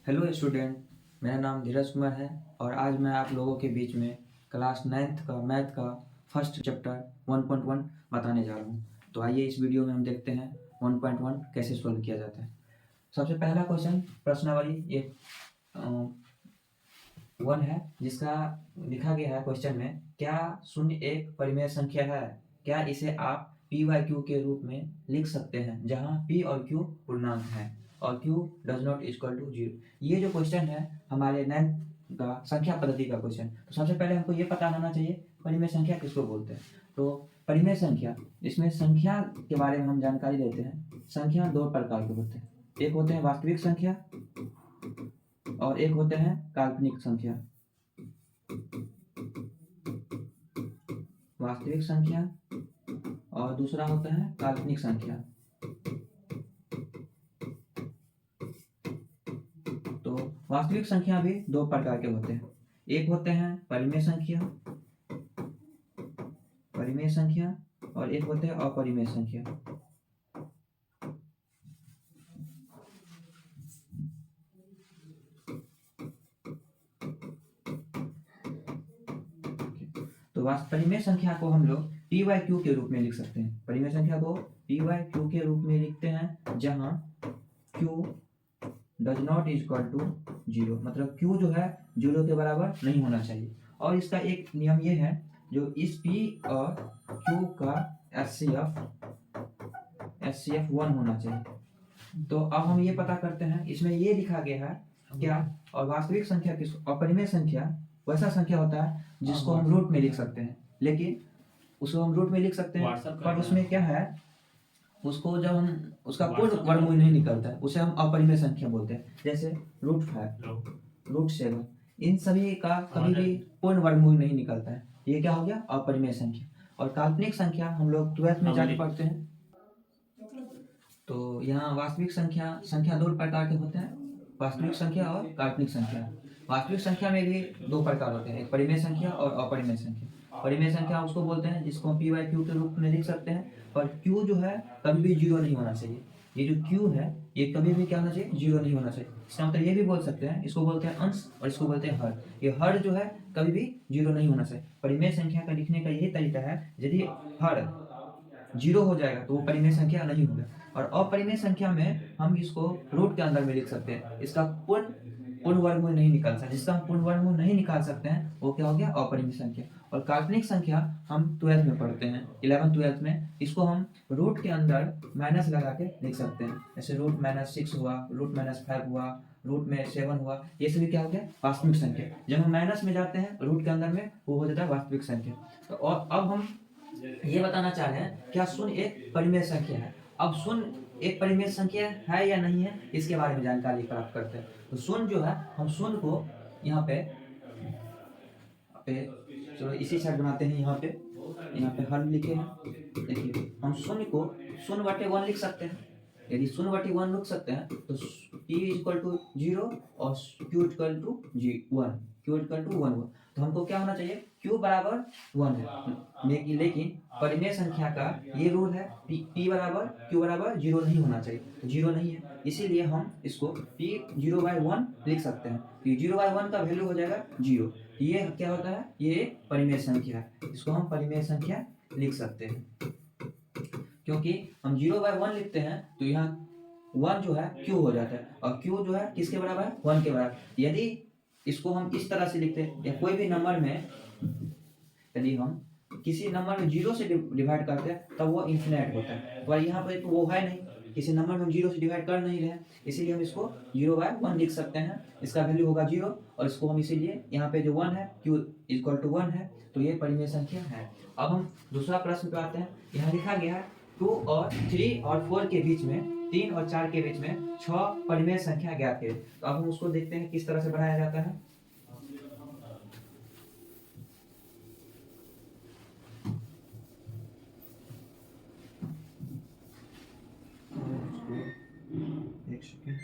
Hello student, मेरा नाम धीरज कुमार है और आज मैं आप लोगों के बीच में क्लास 9th का मैथ का फर्स्ट चैप्टर 1.1 बताने जा रहा हूँ। तो आइए इस वीडियो में हम देखते हैं 1.1 कैसे सोल्व किया जाता है। सबसे पहला क्वेश्चन प्रश्नावली ये 1 है, जिसका लिखा गया है क्वेश्चन में, क्या शून्य एक परिमेय संख्या है? क्या इसे आप पी वाई क्यू के रूप में लिख सकते हैं, जहाँ पी और क्यू पूर्णांक है और Q does not equal to 0। ये जो क्वेश्चन है हमारे 9th का संख्या पद्धति का क्वेश्चन। तो सबसे पहले हमको ये पता होना चाहिए परिमेय संख्या किसको बोलते हैं। तो परिमेय संख्या, इसमें संख्या के बारे में हम जानकारी देते हैं। संख्या दो प्रकार के होते हैं, एक होते हैं वास्तविक संख्या और एक होते हैं काल्पनिक संख्या। वास्तविक संख्या और दूसरा होता है काल्पनिक संख्या। तो वास्तविक संख्या भी दो प्रकार के होते हैं, एक होते हैं परिमेय संख्या और एक होते हैं अपरिमेय संख्या। तो परिमेय संख्या को हम लोग पी वाई क्यू के रूप में लिख सकते हैं। परिमेय संख्या को पी वाई क्यू के रूप में लिखते हैं, जहां Q does not equal to 0, मतलब क्यू जो है 0 के बराबर नहीं होना चाहिए। और इसका एक नियम ये है, जो इस पी और क्यू का एचसीएफ 1 होना चाहिए। तो अब हम ये पता करते हैं, इसमें ये लिखा गया है क्या, और वास्तविक संख्या किस, अपरिमेय संख्या वैसा संख्या होता है जिसको हम रूट में लिख सकते हैं, लेकिन उसको हम रूट में लिख सकते हैं पर उसमें क्या है, उसको जब हम उसका पूर्ण वर्गमूल नहीं निकलता है, उसे हम अपरिमेय संख्या बोलते हैं। जैसे √5, √7, इन सभी का कभी भी पूर्ण वर्गमूल नहीं निकलता है। ये क्या हो गया, अपरिमेय संख्या। और काल्पनिक संख्या हम लोग 12th में जाके पढ़ते हैं। तो यहाँ वास्तविक संख्या दो प्रकार के होते हैं, वास्तविक संख्या और काल्पनिक संख्या। वास्तविक संख्या में भी दो प्रकार होते हैं, एक परिमेय संख्या और अपरिमेय संख्या। परिमेय संख्या उसको बोलते हैं जिसको हम पी वाई क्यू के रूप में लिख सकते हैं, पर क्यू जो है कभी भी 0 नहीं होना चाहिए। ये जो क्यू है ये कभी भी क्या होना चाहिए, 0 नहीं होना चाहिए। इसका मतलब ये भी बोल सकते हैं, इसको बोलते हैं अंश और इसको बोलते हैं हर। ये हर जो है कभी भी 0 नहीं होना चाहिए। परिमेय संख्या का लिखने का यही तरीका है, यदि हर 0 हो जाएगा तो वो परिमेय संख्या नहीं होगा। और अपरिमेय संख्या में हम इसको रूट के अंदर में लिख सकते हैं, इसका पूर्ण वर्गमूल नहीं निकाल सकते। जिसका हम पूर्ण वर्गमूल नहीं निकाल सकते हैं वो क्या हो गया, अपरिमेय संख्या। और काल्पनिक संख्या हम 12th में पढ़ते हैं, 11th-12th में। इसको हम रूट के अंदर माइनस लगा के लिख सकते हैं, जैसे √-6 हुआ, √-5 हुआ, √7 हुआ, ये सभी क्या हो गया, वास्तविक संख्या। जब हम माइनस में जाते हैं रूट के अंदर में, वो हो जाता है वास्तविक संख्या। तो और अब हम ये बताना चाह रहे हैं, क्या शून्य एक परिमेय संख्या है? अब शून्य एक परिमेय संख्या है या नहीं है, इसके बारे में जानकारी प्राप्त करते हैं। तो शून्य जो है, हम शून्य को यहाँ पे चलो इसी साइड बनाते हैं। यहाँ पे हल लिखे हैं। देखिए, हम शून्य को 0/1 लिख सकते हैं। यदि 0/1 लिख सकते हैं तो p = 0 और q = 1 हुआ। तो हमको क्या होना चाहिए, q बराबर 1 है। लेकिन परिमेय संख्या का ये रूल है, p q बराबर 0 नहीं होना चाहिए। तो 0 नहीं है, इसीलिए हम इसको p 0/1 लिख सकते हैं। तो 0/1 का वैल्यू हो जाएगा 0। ये क्या होता है, ये एक परिमेय संख्या है, इसको हम परिमेय संख्या लिख सकते हैं। क्योंकि हम 0/1 लिखते हैं तो यहाँ 1 जो है q हो जाता है, और q जो है किसके बराबर है, 1 के बराबर। यदि इसको हम इस तरह से लिखते हैं, या कोई भी नंबर में यदि हम किसी नंबर में 0 से डिवाइड करते हैं तब वो इन्फिनिट होता है। पर यहाँ पर तो वो है नहीं, किसी नंबर में 0 से डिवाइड कर नहीं रहे, इसीलिए हम इसको 0/1 लिख सकते हैं। इसका वैल्यू होगा 0, और इसको हम इसीलिए यहाँ पे जो 1 है, q = 1 है, तो ये परिमेय संख्या है। अब हम दूसरा प्रश्न पे आते हैं। यहाँ लिखा गया है 2 और 3 और 4 के बीच में, 3 और 4 के बीच में 6 परिमेय संख्या ज्ञात है। तो अब हम उसको देखते हैं किस तरह से बनाया जाता है। एक सेकेंड,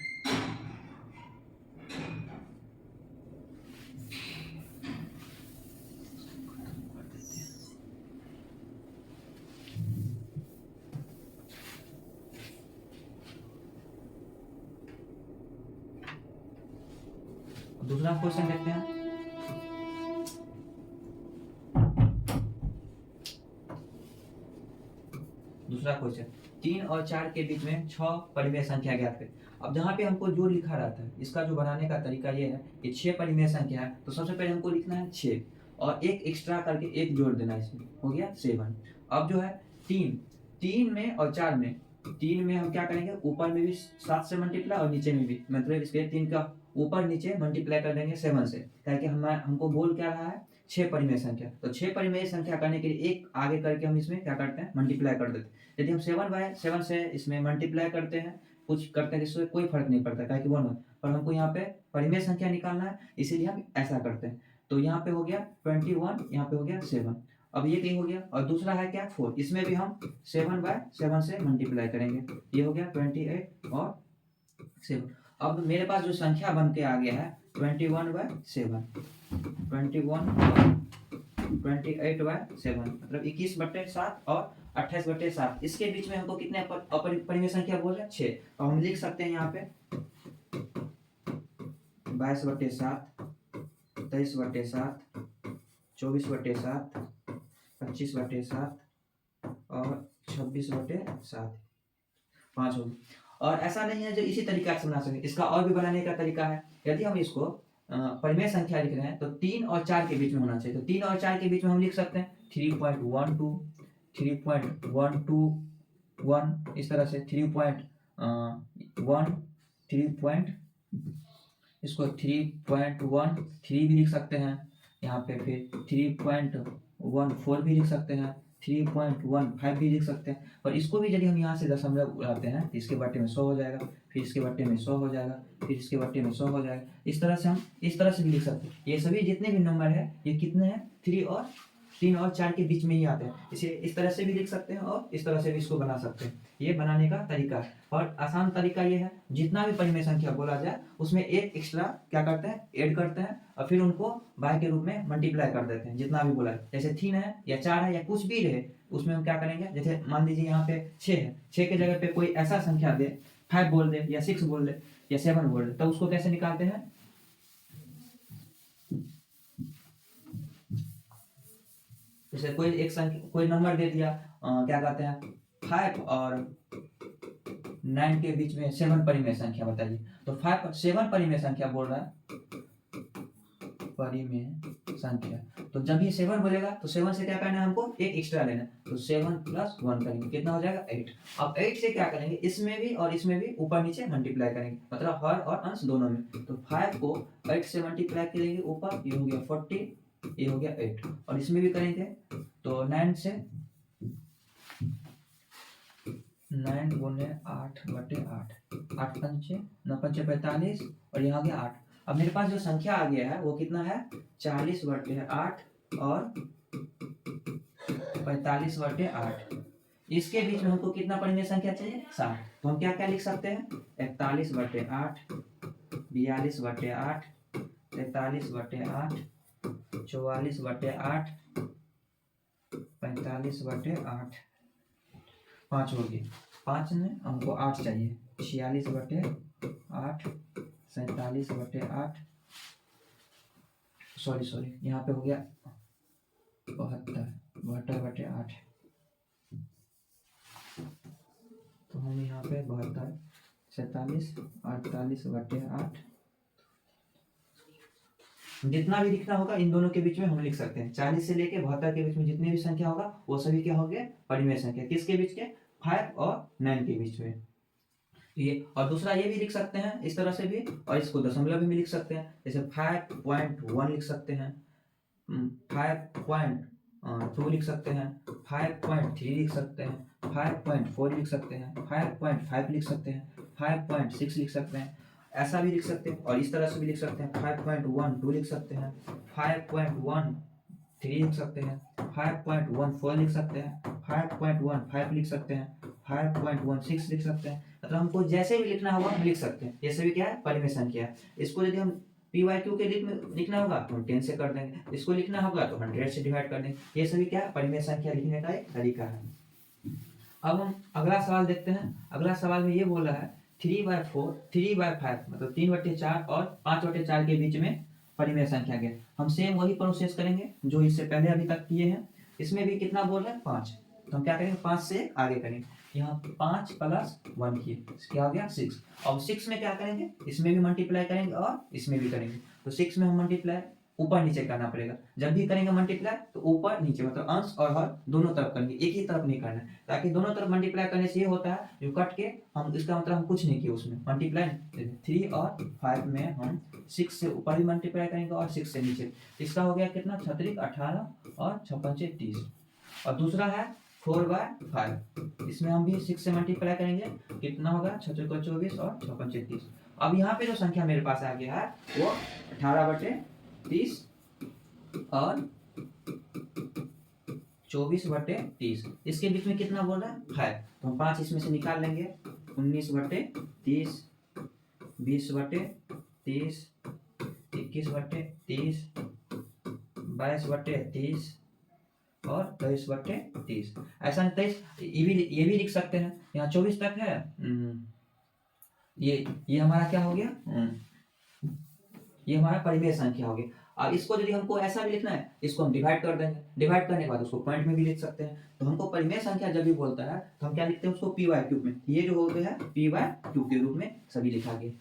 दूसरा क्वेश्चन देखते हैं। दूसरा क्वेश्चन, 3 और 4 के बीच में 6 परिमेय संख्या ज्ञात करें। अब जहाँ पे हमको जो लिखा रहता है, इसका जो बनाने का तरीका ये है कि 6 परिमेय संख्या है, तो सबसे पहले हमको लिखना है 6 और एक एक्स्ट्रा करके एक जोड़ देना, इसमें हो गया 7। अब जो है 3 में और 4 में, 3 में हम क्या करेंगे, ऊपर में भी 7 से मल्टीप्लाई और नीचे में भी, मतलब इसके 3 का ऊपर नीचे मल्टीप्लाई कर देंगे 7 से, ताकि हमको बोल क्या रहा है, 6 परिमेय संख्या। तो 6 परिमेय संख्या करने के लिए एक आगे करके हम इसमें क्या करते हैं, मल्टीप्लाई कर देते हैं। यदि हम 7/7 से इसमें मल्टीप्लाई करते हैं, कुछ करते हैं, इससे कोई फर्क नहीं पड़ता, क्या कि 1 पर हमको यहाँ पे परिमेय संख्या निकालना है, इसीलिए हम ऐसा करते हैं। तो यहाँ पे हो गया 21, यहाँ पे हो गया 7। अब ये कहीं हो गया, और दूसरा है क्या 4, इसमें भी हम 7/7 से मल्टीप्लाई करेंगे, ये हो गया 28 और 7। अब मेरे पास जो संख्या बन के आ गया है 21/7, 28/7, मतलब 21/7 और 28/7। इसके बीच में हमको कितने परिमेय संख्या बोल रहे हैं, 6। तो हम लिख सकते हैं यहाँ पे 22/7, 23/7, 24/7, 25/7 और 26/7, 5 होगी। और ऐसा नहीं है जो इसी तरीका से बना सके, इसका और भी बनाने का तरीका है। यदि हम इसको परिमेय संख्या लिख रहे हैं तो 3 और 4 के बीच में होना चाहिए। तो 3 और 4 के बीच में हम लिख सकते हैं 3.12, 3.121, इस तरह से 3.1, 3. इसको 3.13 भी लिख सकते हैं यहाँ पे, फिर 3.14 भी लिख सकते हैं, 3.15 भी लिख सकते हैं। और इसको भी यदि हम यहाँ से दशमलव उड़ाते हैं तो इसके बट्टे में 100 हो जाएगा, फिर इसके बट्टे में 100 हो जाएगा, फिर इसके बट्टे में 100 हो जाएगा। इस तरह से हम इस तरह से भी लिख सकते हैं। ये सभी जितने भी नंबर है ये कितने हैं, 3 और 4 के बीच में ही आते हैं। इसे इस तरह से भी लिख सकते हैं और इस तरह से भी इसको बना सकते हैं। ये बनाने का तरीका है। और आसान तरीका ये है, जितना भी परिमेय संख्या बोला जाए उसमें एक एक्स्ट्रा क्या करते हैं, ऐड करते हैं, और फिर उनको बाय के रूप में मल्टीप्लाई कर देते हैं, जितना भी बोला है। जैसे 3 है या 4 है या कुछ भी रहे, उसमें हम क्या करेंगे, जैसे मान लीजिए यहाँ पे 6 है, 6 के जगह पे कोई ऐसा संख्या दे, 5 बोल दे या 6 बोल दे या 7 बोल दे, तो उसको कैसे निकालते हैं, जैसे कोई एक संख्या, कोई नंबर दे दिया, क्या कहते हैं 5 और 9 के बीच में 7 परिमेय संख्या बताइए। तो 5 7 परिमेय संख्या बोल रहा है, परिमेय संख्या। तो जब ये 7 बोलेगा तो 7 से क्या करना है, हमको एक एक्स्ट्रा लेना है। तो 7 + 1 करेंगे, कितना हो जाएगा 8। अब 8 से क्या करेंगे, इसमें भी और इसमें भी ऊपर नीचे मल्टीप्लाई करेंगे, मतलब हर और अंश दोनों में। तो 5 को 8 से मल्टीप्लाई करेंगे ऊपर, ये हो गया 40, ये हो गया 8, और इसमें भी करेंगे तो 9 से 9 गुने 8/8, 8 पंचे 9 पंचे 45, और यहाँ गया 8। अब मेरे पास जो संख्या आ गया है वो कितना है, 40/8 और 45/8। इसके बीच में हमको कितना परिमेय संख्या चाहिए, 7। तो हम क्या क्या लिख सकते हैं, 41/8, 42/8, 43/8, 44/8, 45/8, 5 हो गए। 5 में हमको 8 चाहिए, 46/8, 47/8, सॉरी यहाँ पे हो गया 72/8। तो हम यहाँ पे 72, 47, 48/8, जितना भी लिखना होगा इन दोनों के बीच में हम लिख सकते हैं। 40 से लेके 72 के बीच में जितने भी संख्या होगा वो सभी क्या हो गए, परिमेय संख्या। किसके बीच के, 5 और 9 के बीच में। ये और दूसरा ये भी लिख सकते हैं इस तरह से भी, और इसको दशमलव में भी लिख सकते हैं। जैसे 5.1 लिख सकते हैं, 5.2 लिख सकते हैं, 5.3 लिख सकते हैं, 5.4 लिख सकते हैं, 5.5 लिख सकते हैं, 5.6 लिख सकते हैं, ऐसा भी लिख सकते हैं। और इस तरह से भी लिख सकते हैं, 5.12 लिख सकते हैं, 5.13 लिख सकते हैं, 5.14 लिख सकते हैं, 5.15 लिख सकते हैं, 5.16 लिख सकते हैं। मतलब हमको जैसे भी लिखना होगा हम लिख सकते हैं। ये सभी क्या है, परिमेय संख्या है। इसको यदि हम PYQ के लिखना होगा तो हम 10 से कर देंगे, इसको लिखना होगा तो 100 से डिवाइड कर देंगे। ये सभी क्या है, परिमेय संख्या लिखने का एक तरीका है। अब हम अगला सवाल देखते हैं। अगला सवाल में ये बोला है 3/4 3/5 मतलब 3/4 और 5/4 के बीच में परिमेय संख्या के। हम सेम वही प्रोसेस करेंगे जो इससे पहले अभी तक किए हैं। इसमें भी कितना बोल रहे हैं 5, तो हम क्या करेंगे 5 से आगे करेंगे। यहाँ 5 + 1 किए, क्या हो गया 6। अब 6 में क्या करेंगे, इसमें भी मल्टीप्लाई करेंगे और इसमें भी करेंगे। तो 6 में हम मल्टीप्लाई ऊपर नीचे करना पड़ेगा। जब भी करेंगे मल्टीप्लाई तो ऊपर नीचे मतलब अंश और हर दोनों तरफ करेंगे, एक ही तरफ नहीं करना है, ताकि दोनों तरफ मल्टीप्लाई करने से ये होता है जो कट के हम, इसका मतलब हम कुछ नहीं किए उसमें मल्टीप्लाई। 3 और 5 में हम 6 से ऊपर भी मल्टीप्लाई करेंगे और 6 से नीचे। इसका हो गया कितना 36 18 और 56 30। और दूसरा है 4/5, इसमें हम भी 6 से मल्टीप्लाई करेंगे, कितना होगा 6 चौका 24 और 56 30। अब यहाँ पे जो संख्या मेरे पास आ गया है वो 18/30 और 24/30। इसके बीच में कितना बोल रहा है 5, तो हम 5 इसमें से निकाल लेंगे। 19/30, 20/30, 21/30, 22/30 और 23/30। ऐसा नहीं 23, ये भी लिख सकते हैं। यहाँ 24 तक है। ये हमारा क्या हो गया, ये हमारा परिमेय संख्या हो गई। अब इसको यदि हमको ऐसा भी लिखना है, इसको हम डिवाइड कर देंगे। डिवाइड करने के बाद उसको पॉइंट में भी लिख सकते हैं। तो हमको परिमेय संख्या जब भी बोलता है तो हम क्या लिखते हैं उसको p/q में। ये जो होते हैं p/q के रूप में सभी लिखा गया।